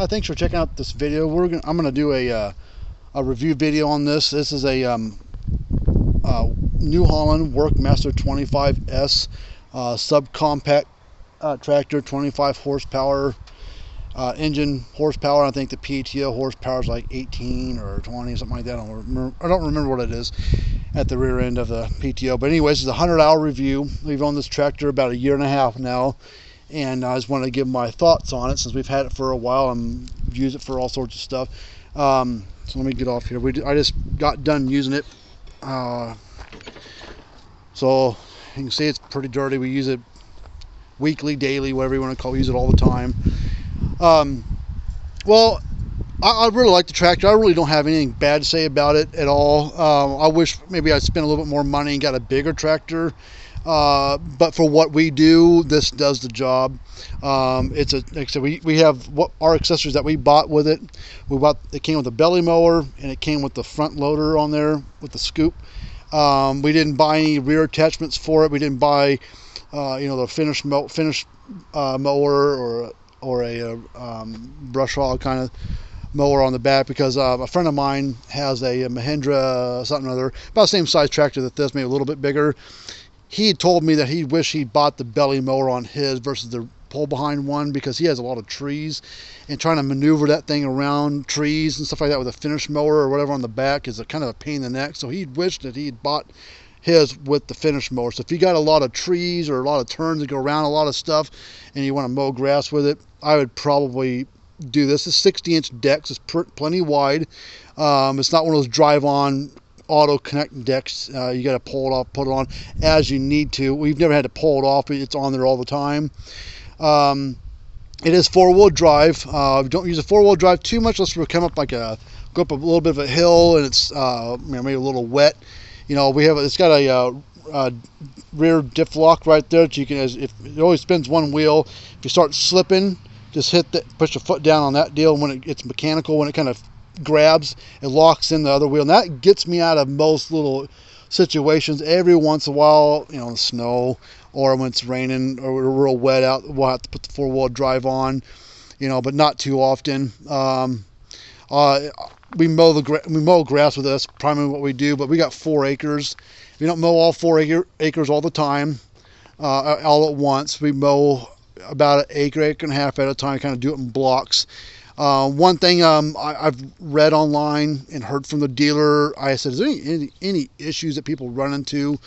Thanks for checking out this video. I'm gonna do a review video on this. This is a New Holland Workmaster 25S subcompact tractor, 25 horsepower engine horsepower. I think the PTO horsepower is like 18 or 20, something like that. I don't remember what it is at the rear end of the PTO. But anyways, it's a 100-hour review. We've owned this tractor about a year and a half now, and I just wanted to give my thoughts on it since we've had it for a while and use it for all sorts of stuff. So let me get off here. I just got done using it, so you can see it's pretty dirty. We use it weekly, daily, whatever you want to call it. We use it all the time. Well, I really like the tractor. I really don't have anything bad to say about it at all. I wish maybe I'd spent a little bit more money and got a bigger tractor. But for what we do, this does the job. Like I said, we have our accessories that we bought with it. It came with a belly mower, and it came with the front loader on there with the scoop. We didn't buy any rear attachments for it. We didn't buy, the finish mower or a brush hog kind of mower on the back, because a friend of mine has a Mahindra something or other, about the same size tractor that this, maybe a little bit bigger. He had told me that he wished he bought the belly mower on his versus the pull behind one, because he has a lot of trees, and trying to maneuver that thing around trees and stuff like that with a finish mower or whatever on the back is a kind of a pain in the neck. So he wished that he had bought his with the finish mower. So if you got a lot of trees or a lot of turns that go around a lot of stuff and you want to mow grass with it, I would probably do this. It's 60-inch decks. It's plenty wide. It's not one of those drive-on auto connect decks. You got to pull it off, put it on as you need to. We've never had to pull it off, but it's on there all the time. It is four-wheel drive. Don't use a four-wheel drive too much unless we come up go up a little bit of a hill and it's maybe a little wet. It's got a rear diff lock right there that you can, if it always spins one wheel. If you start slipping, just push your foot down on that deal. And when it's mechanical, when it kind of grabs, it locks in the other wheel, and that gets me out of most little situations. Every once in a while, in the snow or when it's raining or real wet out, we'll have to put the four-wheel drive on, but not too often. We mow grass with this, primarily what we do, but we got 4 acres. We don't mow all 4 acres all the time, all at once. We mow about an acre and a half at a time, kind of do it in blocks. One thing I've read online and heard from the dealer, I said, is there any issues that people run into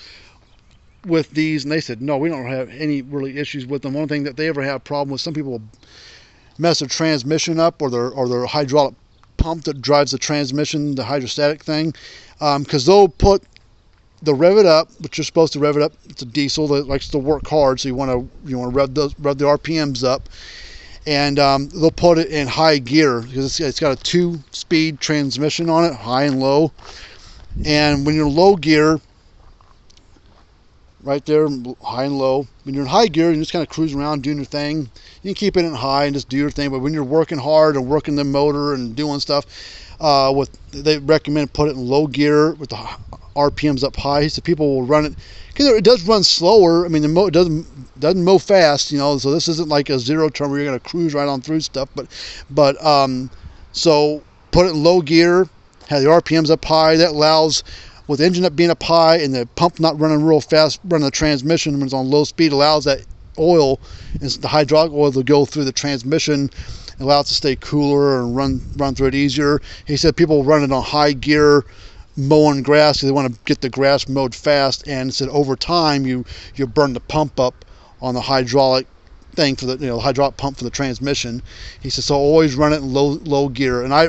with these? And they said, no, we don't have any really issues with them. One thing that they ever have a problem with, some people will mess their transmission up, or their hydraulic pump that drives the transmission, the hydrostatic thing, because they'll rev it up, but you're supposed to rev it up. It's a diesel that likes to work hard, so you want to rev the RPMs up. And they'll put it in high gear because it's got a 2-speed transmission on it, high and low. And when you're in low gear, right there, high and low, when you're in high gear, you just kind of cruise around doing your thing. You can keep it in high and just do your thing. But when you're working hard and working the motor and doing stuff, they recommend put it in low gear with the RPMs up high, so people will run it, because it does run slower. I mean, it doesn't mow fast, so this isn't like a zero turn where you're going to cruise right on through stuff. But so put it in low gear, have the RPMs up high. That allows, with the engine up being up high and the pump not running real fast, running the transmission when it's on low speed, allows that oil, the hydraulic oil, to go through the transmission, allow it to stay cooler and run through it easier. He said people run it on high gear mowing grass because they want to get the grass mowed fast, and said over time you burn the pump up on the hydraulic thing for the hydraulic pump for the transmission. He said so always run it in low gear. And I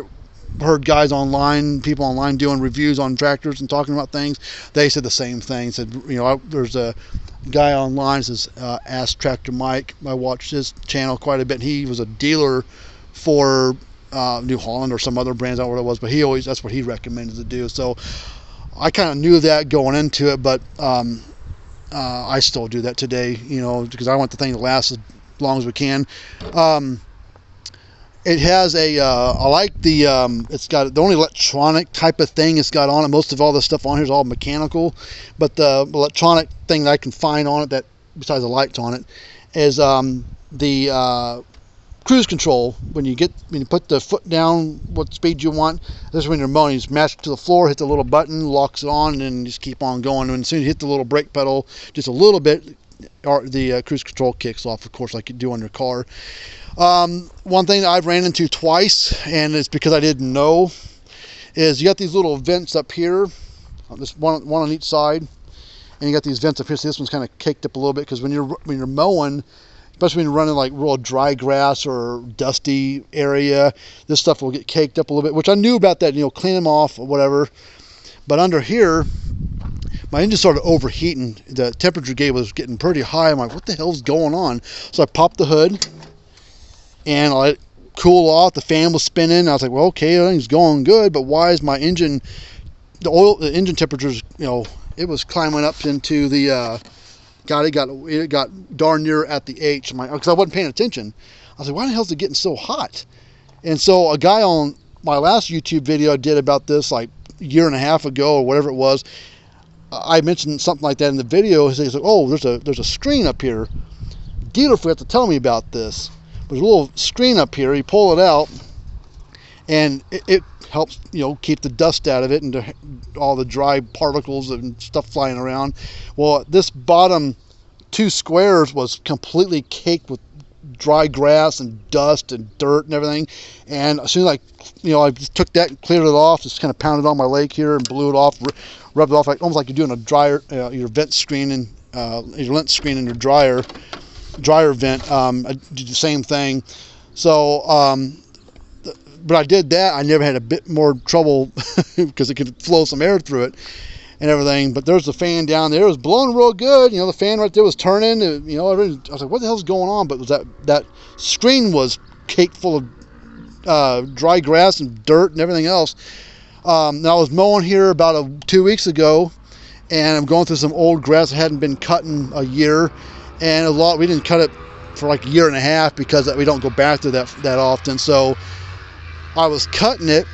heard people online doing reviews on tractors and talking about things. They said the same thing. Said there's a guy online, says Ask Tractor Mike. I watched his channel quite a bit. He was a dealer for New Holland or some other brands, I don't know what it was, but that's what he recommended to do. So I kind of knew that going into it, but I still do that today, because I want the thing to last as long as we can. It has I like it's got the only electronic type of thing it's got on it. Most of all the stuff on here is all mechanical, but the electronic thing that I can find on it, that besides the lights on it, is the cruise control. When you put the foot down, what speed you want. This is when you're mowing. You just match it to the floor, hit the little button, locks it on, and then just keep on going. And as soon as you hit the little brake pedal, just a little bit, the cruise control kicks off, of course, like you do on your car. One thing that I've ran into twice, and it's because I didn't know, is you got these little vents up here, this one on each side, and you got these vents up here. So this one's kind of caked up a little bit because when you're mowing, especially when you're running like real dry grass or dusty area, this stuff will get caked up a little bit, which I knew about that, clean them off or whatever. But under here, my engine started overheating. The temperature gauge was getting pretty high. I'm like, what the hell's going on? So I popped the hood and I let it cool off. The fan was spinning. I was like, well, okay, everything's going good, but why is my engine, the engine temperatures, it was climbing up into the, it got darn near at the H. Because I wasn't paying attention. I was like, why the hell is it getting so hot? And so a guy on my last YouTube video I did about this like a year and a half ago or whatever it was, I mentioned something like that in the video. He's like, oh, there's a screen up here. Dealer forgot to tell me about this. There's a little screen up here. You pull it out, and it helps keep the dust out of it and all the dry particles and stuff flying around. Well, this bottom 2 squares was completely caked with dry grass and dust and dirt and everything. And as soon as I just took that and cleared it off, just kind of pounded on my leg here and blew it off, rubbed it off, almost like you're doing a dryer, your vent screen and your lint screen in your dryer vent. I did the same thing. So, but I did that. I never had a bit more trouble because it could flow some air through it and everything. But there's the fan down there. It was blowing real good. The fan right there was turning. I was like, what the hell's going on? But it was that screen was caked full of dry grass and dirt and everything else. Now I was mowing here about 2 weeks ago, and I'm going through some old grass that hadn't been cut in a year, and we didn't cut it for like a year and a half because we don't go back to that often. So I was cutting it,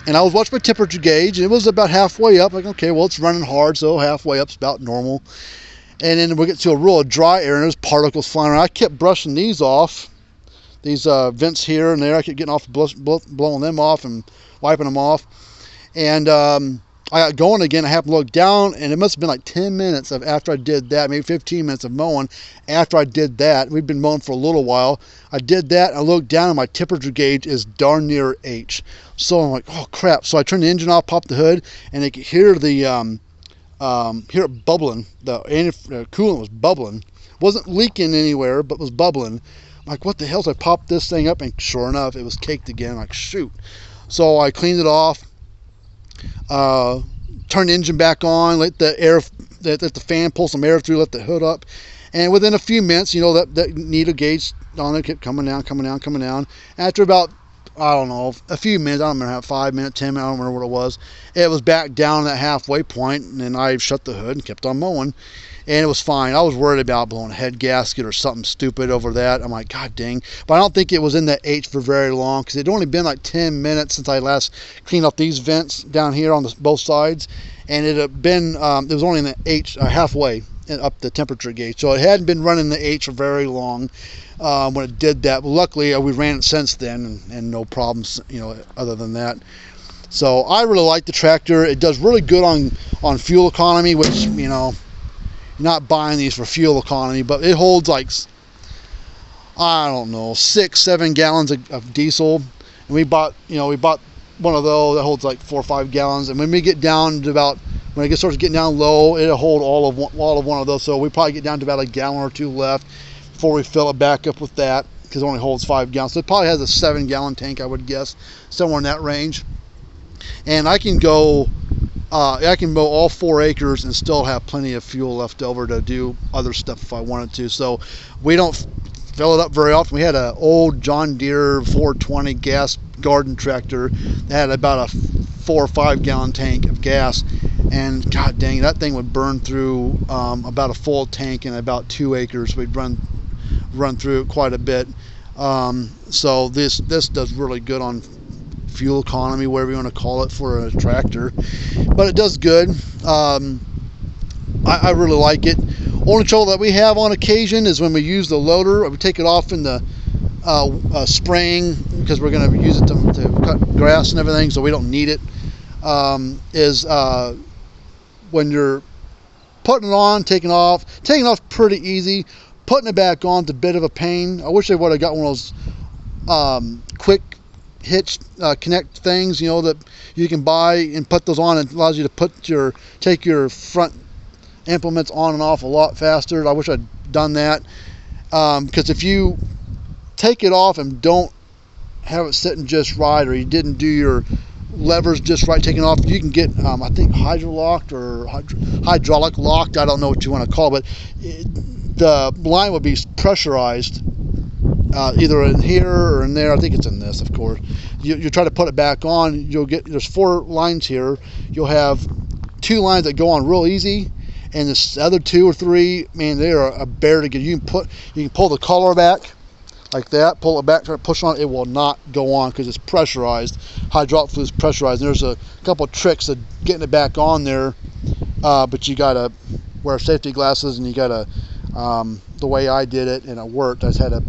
and I was watching my temperature gauge, and it was about halfway up. Like, okay, well, it's running hard, so halfway up's about normal. And then we get to a real dry area, and there's particles flying around. I kept brushing these off, these vents here and there. I kept getting off, blowing them off and wiping them off. And I got going again. I happened to look down, and it must have been like 10 minutes after I did that, maybe 15 minutes of mowing after I did that. We've been mowing for a little while. I did that. I looked down, and my temperature gauge is darn near H. So I'm like, oh crap! So I turned the engine off, popped the hood, and I could hear the hear it bubbling. The coolant was bubbling. Wasn't leaking anywhere, but was bubbling. I'm like, what the hell? So I popped this thing up, and sure enough, it was caked again. I'm like, shoot. So I cleaned it off. Turn the engine back on, let the fan pull some air through, let the hood up, and within a few minutes, that needle gauge on it kept coming down. After about, I don't know, a few minutes, I don't remember how, 5 minutes, 10 minutes, I don't remember what it was back down that halfway point, and then I shut the hood and kept on mowing, and it was fine. I was worried about blowing a head gasket or something stupid over that. I'm like, god dang. But I don't think it was in that H for very long, because it had only been like 10 minutes since I last cleaned up these vents down here on both sides, and it had been, it was only in the H halfway up the temperature gauge, so it hadn't been running the H for very long when it did that. But luckily, we ran it since then, and no problems, other than that. So I really like the tractor. It does really good on fuel economy, which, you're not buying these for fuel economy, but it holds like, I don't know, 6-7 gallons of diesel. And we bought one of those that holds like 4 or 5 gallons. And when we get down to when it starts getting down low, it'll hold all of one of those. So we probably get down to about a gallon or 2 left before we fill it back up with that, because it only holds 5 gallons. So it probably has a 7-gallon tank, I would guess, somewhere in that range. And I can mow all 4 acres and still have plenty of fuel left over to do other stuff if I wanted to. So we don't fill it up very often. We had an old John Deere 420 gas garden tractor that had about a 4 or 5 gallon tank of gas, and god dang, that thing would burn through about a full tank in about 2 acres. We'd run through it quite a bit. So this does really good on fuel economy, whatever you want to call it, for a tractor, but it does good. I really like it. Only trouble that we have on occasion is when we use the loader. We take it off in the spraying, because we're going to use it to cut grass and everything, so we don't need it, is when you're putting it on, taking off pretty easy. Putting it back on is a bit of a pain. I wish I would have got one of those quick hitch connect things, that you can buy and put those on. It allows you to take your front implements on and off a lot faster. I wish I'd done that, because if you take it off and don't have it sitting just right, or you didn't do your levers just right taking off, you can get I think hydrolocked or hydraulic locked, I don't know what you want to call it, but the line would be pressurized, either in here or in there. I think it's in this, of course. You try to put it back on, there's 4 lines here. You'll have 2 lines that go on real easy, and the other 2 or 3, man, they are a bear to get. You can pull the collar back like that, pull it back, try to push on it will not go on because it's pressurized. Hydraulic fluid is pressurized, and there's a couple of tricks of getting it back on there, but you gotta wear safety glasses, and you gotta, the way I did it, and it worked, I just had to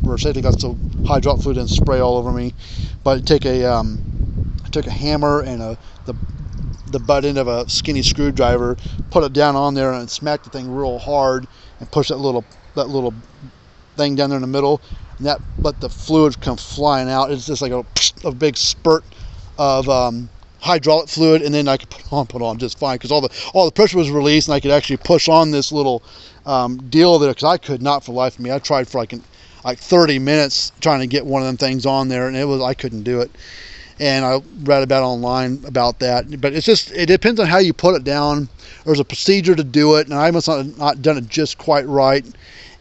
wear safety glasses so hydraulic fluid didn't spray all over me. But I took a hammer and the butt end of a skinny screwdriver, put it down on there, and smacked the thing real hard, and pushed that little thing down there in the middle, and that let the fluid come flying out. It's just like a big spurt of hydraulic fluid, and then I could put on just fine, because all the pressure was released, and I could actually push on this little deal there, because I could not for the life of me. I tried for like 30 minutes trying to get one of them things on there, and I couldn't do it. And I read about online about that, but it depends on how you put it down. There's a procedure to do it, and I must not done it just quite right.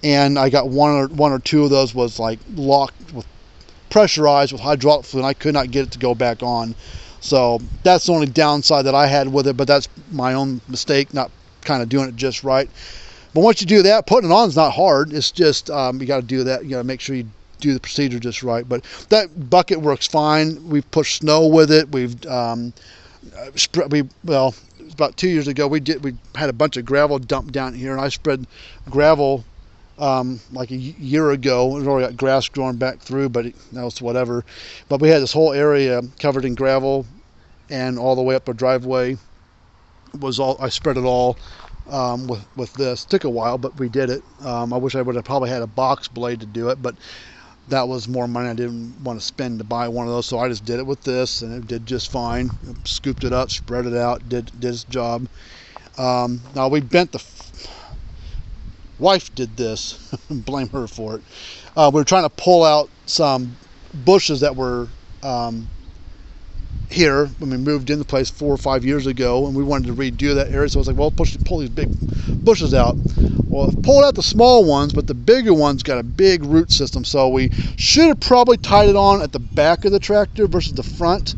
And I got one or two of those was like locked with pressurized with hydraulic fluid, and I could not get it to go back on. So that's the only downside that I had with it, but that's my own mistake, not kind of doing it just right. But once you do that, putting it on is not hard. It's just you got to do that. You got to make sure you do the procedure just right. But that bucket works fine. We've pushed snow with it. Well, about 2 years ago, we had a bunch of gravel dumped down here, and I spread gravel like a year ago. We've already got grass growing back through, but that was whatever. But we had this whole area covered in gravel, and all the way up our driveway I spread it all with this. It took a while, but we did it. I wish I would have probably had a box blade to do it, but that was more money I didn't want to spend to buy one of those, so I just did it with this, and it did just fine. Scooped it up, spread it out, did its job. Now we bent wife did this, blame her for it. We were trying to pull out some bushes that were here when we moved into the place 4 or 5 years ago, and we wanted to redo that area. So I was like, well, pull these big bushes out. Well, I pulled out the small ones, but the bigger ones got a big root system, so we should have probably tied it on at the back of the tractor versus the front.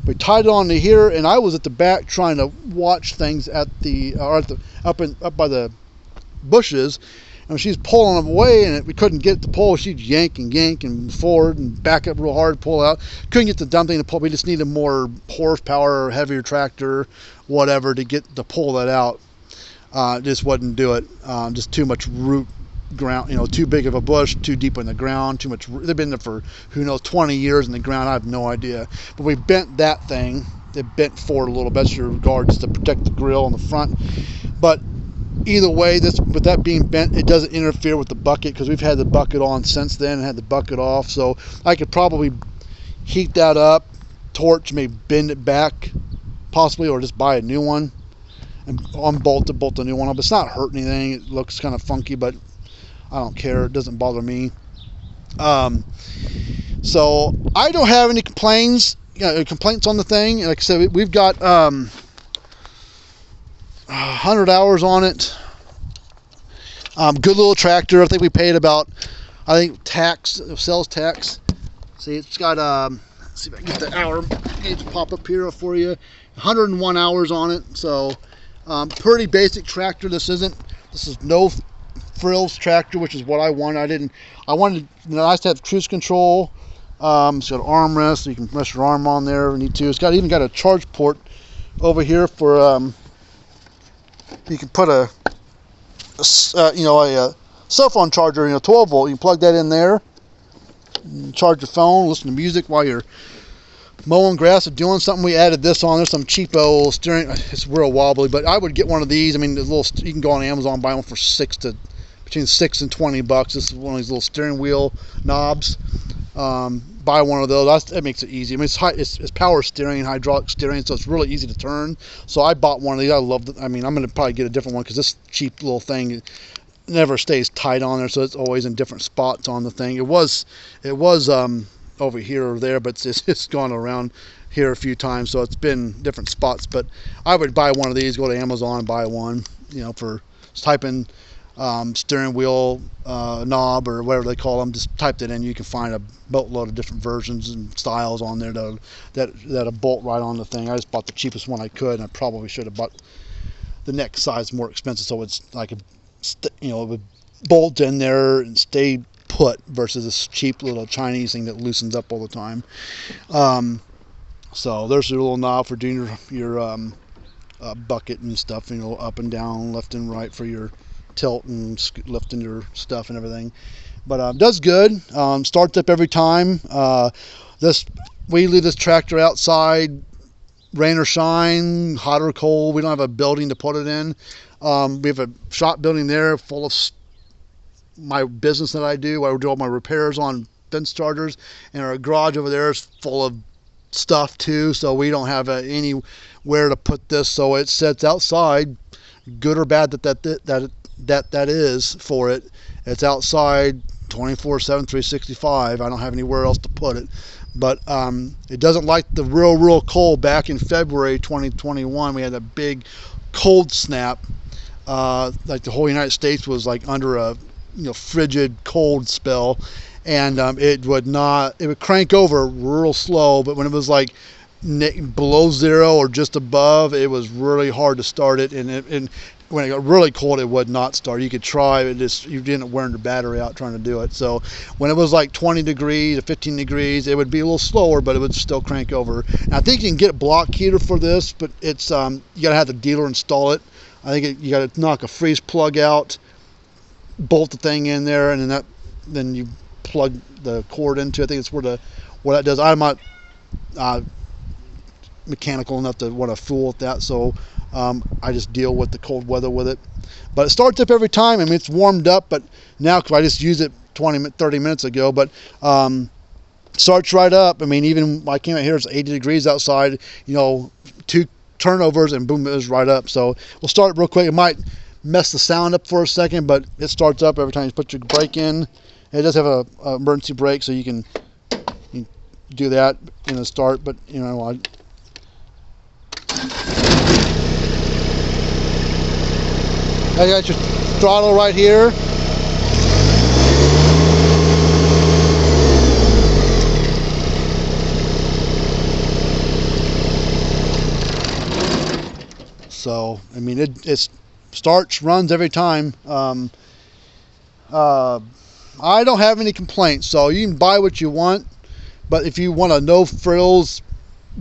We tied it on to here, and I was at the back trying to watch things up by the bushes, and she's pulling them away, and we couldn't get it to pull. She'd yank and forward and back up real hard, pull out. Couldn't get the dumb thing to pull. We just needed more horsepower, or heavier tractor, whatever, to pull that out. Just wouldn't do it. Just too much root ground, too big of a bush, too deep in the ground, too much. They've been there for, who knows, 20 years in the ground. I have no idea. But we bent that thing. It bent forward a little bit, so regard, just to protect the grill on the front. But either way, with that being bent, it doesn't interfere with the bucket, because we've had the bucket on since then and had the bucket off. So I could probably heat that up, torch, maybe bend it back, possibly, or just buy a new one and bolt the new one up. It's not hurting anything. It looks kind of funky, but I don't care. It doesn't bother me. So I don't have any complaints on the thing. Like I said, we've got 100 hours on it. Good little tractor. I think we paid about, sales tax. See, it's got, let's see if I can get the hour gauge to pop up here for you. 101 hours on it. So pretty basic tractor. This is no frills tractor, which is what I wanted. I wanted nice to have cruise control. It's got armrest, so you can rest your arm on there if you need to. It's even got a charge port over here for you can put a cell phone charger, 12 volt. You can plug that in there, charge your phone, listen to music while you're mowing grass or doing something. We added this on. There's some cheapo steering. It's real wobbly, but I would get one of these. I mean, the little, you can go on Amazon and buy one for between $6 and $20. This is one of these little steering wheel knobs. Buy one of those. That makes it easy. I mean, it's power steering, hydraulic steering, so it's really easy to turn. So I bought one of these. I love it. I mean, I'm going to probably get a different one because this cheap little thing never stays tight on there, so it's always in different spots on the thing. It was over here or there, but it's gone around here a few times, so it's been different spots. But I would buy one of these, go to Amazon and buy one, for type in steering wheel knob or whatever they call them. Just type that in, you can find a boatload of different versions and styles on there that'll bolt right on the thing. I just bought the cheapest one I could, and I probably should have bought the next size more expensive, so it's like it would bolt in there and stay put versus this cheap little Chinese thing that loosens up all the time. So there's your little knob for doing your bucket and stuff, up and down, left and right for your tilt and lifting your stuff and everything. But does good. Starts up every time. We leave this tractor outside, rain or shine, hot or cold. We don't have a building to put it in. We have a shop building there full of my business that I do. I do all my repairs on fence chargers, and our garage over there is full of stuff too, so we don't have anywhere to put this, so it sits outside. Good or bad that is for it. It's outside 24/7, 365. I don't have anywhere else to put it. But it doesn't like the real cold. Back in February 2021, we had a big cold snap. Like the whole United States was like under a frigid cold spell, and it would crank over real slow, but when it was like below zero or just above, it was really hard to start it, and when it got really cold, it would not start. You could try, you didn't wear the battery out trying to do it. So when it was like 20 degrees or 15 degrees, it would be a little slower, but it would still crank over. And I think you can get a block heater for this, but it's you gotta have the dealer install it. I think you gotta knock a freeze plug out, bolt the thing in there, and then you plug the cord into it. I think it's where that does. I'm not mechanical enough to want to fool with that, so I just deal with the cold weather with it. But it starts up every time. I mean, it's warmed up, but now, because I just used it 30 minutes ago, but starts right up. I mean, even when I came out here, it's 80 degrees outside, 2 turnovers, and boom, it was right up. So we'll start real quick. It might mess the sound up for a second, but it starts up every time you put your brake in. It does have a emergency brake, so you can do that in the start, but I got your throttle right here. So I mean, it starts, runs every time. I don't have any complaints, so you can buy what you want, but if you want a no frills,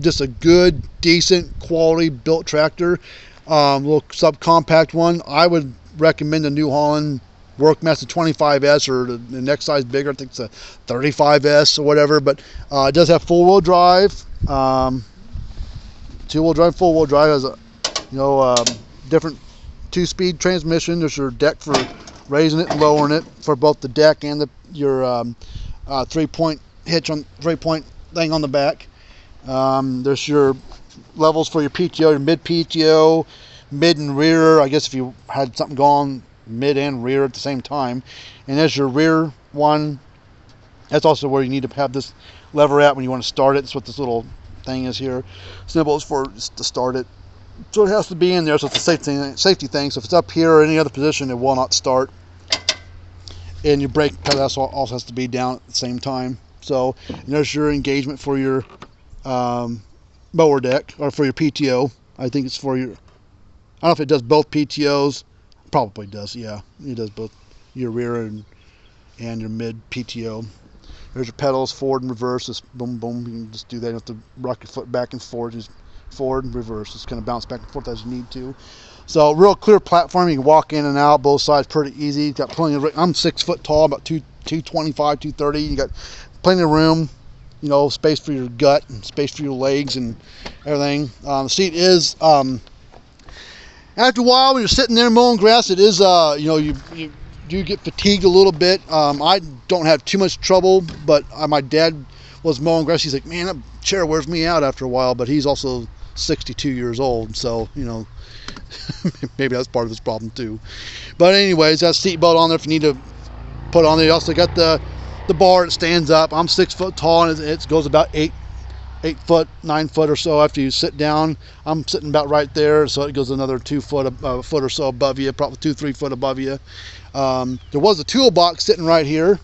just a good, decent, quality built tractor, little subcompact one, I would recommend the New Holland Workmaster 25S, or the next size bigger. I think it's a 35S or whatever, but it does have four-wheel drive, two-wheel drive, four-wheel drive. Has a different 2-speed transmission. There's your deck for raising it and lowering it for both the deck and your 3-point hitch on 3-point thing on the back. There's your levels for your PTO, your mid PTO, mid and rear. I guess if you had something going mid and rear at the same time. And there's your rear one. That's also where you need to have this lever at when you want to start it. That's what this little thing is here. Symbol is for to start it. So it has to be in there, so it's a safety thing. So if it's up here or any other position, it will not start. And your brake pedal also has to be down at the same time. So there's your engagement for your mower deck, or for your PTO. I think it's for your, I don't know if it does both PTOs. Probably does, yeah. It does both your rear and your mid PTO. There's your pedals, forward and reverse. Just boom, boom. You can just do that. You don't have to rock your foot back and forward. Just forward and reverse. Just kind of bounce back and forth as you need to. So real clear platform. You can walk in and out both sides pretty easy. Got plenty of. I'm 6 foot tall, about 225, 230. You got plenty of room, you know, space for your gut and space for your legs and everything. The seat is, after a while when you're sitting there mowing grass, it is, you know, you do get fatigued a little bit. I don't have too much trouble, but my dad was mowing grass. He's like, man, that chair wears me out after a while, but he's also 62 years old, so, you know, maybe that's part of his problem too. But anyways, that seat belt on there if you need to put on there. You also got the bar that stands up. I'm 6 foot tall, and it goes about 8 foot, 9 foot or so after you sit down. I'm sitting about right there, so it goes another 2 foot, foot or so above you, probably 2-3 foot above you. There was a toolbox sitting right here,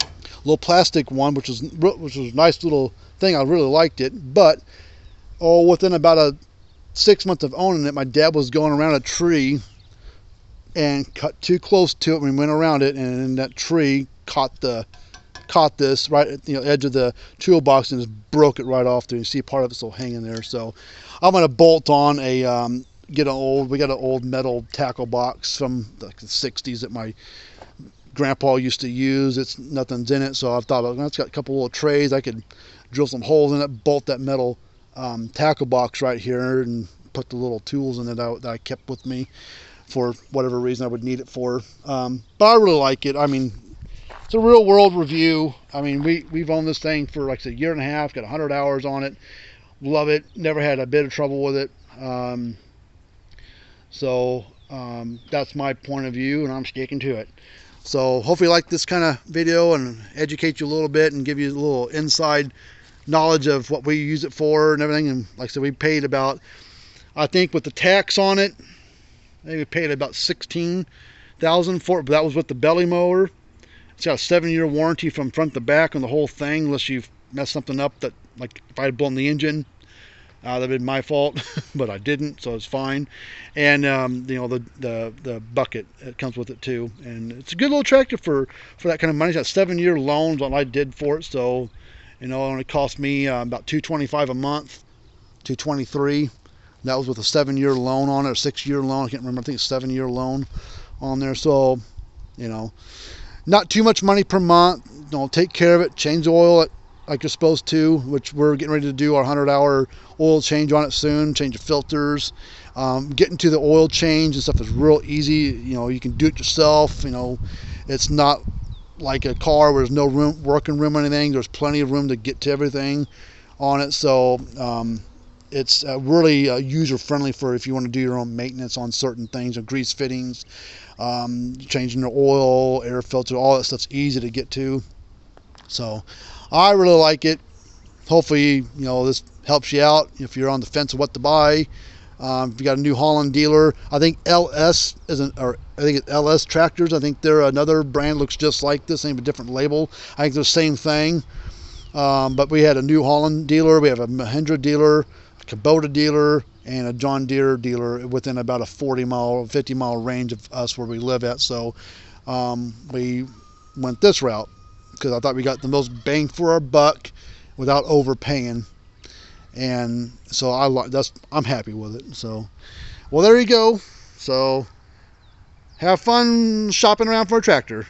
a little plastic one, which was a nice little thing. I really liked it, but within about 6 months of owning it, my dad was going around a tree and cut too close to it when we went around it, and then that tree caught this right at the edge of the toolbox and just broke it right off there. You see part of it still hanging there. So I'm going to bolt on we got an old metal tackle box from like the 60s that my grandpa used to use. Nothing's in it, so I thought, it's got a couple little trays. I could drill some holes in it, bolt that metal tackle box right here, and put the little tools in it that I kept with me for whatever reason I would need it for. But I really like it. I mean, it's a real world review. I mean, we've owned this thing for like a year and a half, got 100 hours on it. Love it. Never had a bit of trouble with it. So that's my point of view, and I'm sticking to it. So hopefully you like this kind of video and educate you a little bit and give you a little inside knowledge of what we use it for and everything. And like I said, we paid about, I think with the tax on it, I think we paid about $16,000 for it, but that was with the belly mower. It's got a 7-year warranty from front to back on the whole thing, unless you've messed something up that, like if I had blown the engine, that'd been my fault, but I didn't, so it's fine. And you know, the bucket, it comes with it too, and it's a good little tractor for that kind of money. It's got 7-year loans on what I did for it, so you know, it only cost me about $225 a month, $223. That was with a 7-year loan on it, or 6-year loan. I can't remember. I think it's a 7-year loan on there. So, you know, not too much money per month. You know, take care of it. Change the oil like you're supposed to, which we're getting ready to do our 100-hour oil change on it soon. Change the filters. Getting to the oil change and stuff is real easy. You know, you can do it yourself. You know, it's not like a car where there's no room, working room or anything. There's plenty of room to get to everything on it. So, it's really user-friendly for if you want to do your own maintenance on certain things, or grease fittings, changing the oil, air filter, all that stuff's easy to get to. So I really like it. Hopefully, you know, this helps you out if you're on the fence of what to buy. If you got a new Holland dealer, I think LS I think it's LS Tractors. I think they're another brand, looks just like this, same but different label. I think they're the same thing. But we had a New Holland dealer, we have a Mahindra dealer, a Kubota dealer, and a John Deere dealer within about a 50-mile range of us where we live at. So we went this route because I thought we got the most bang for our buck without overpaying. And so I'm happy with it. So, well, there you go. So have fun shopping around for a tractor.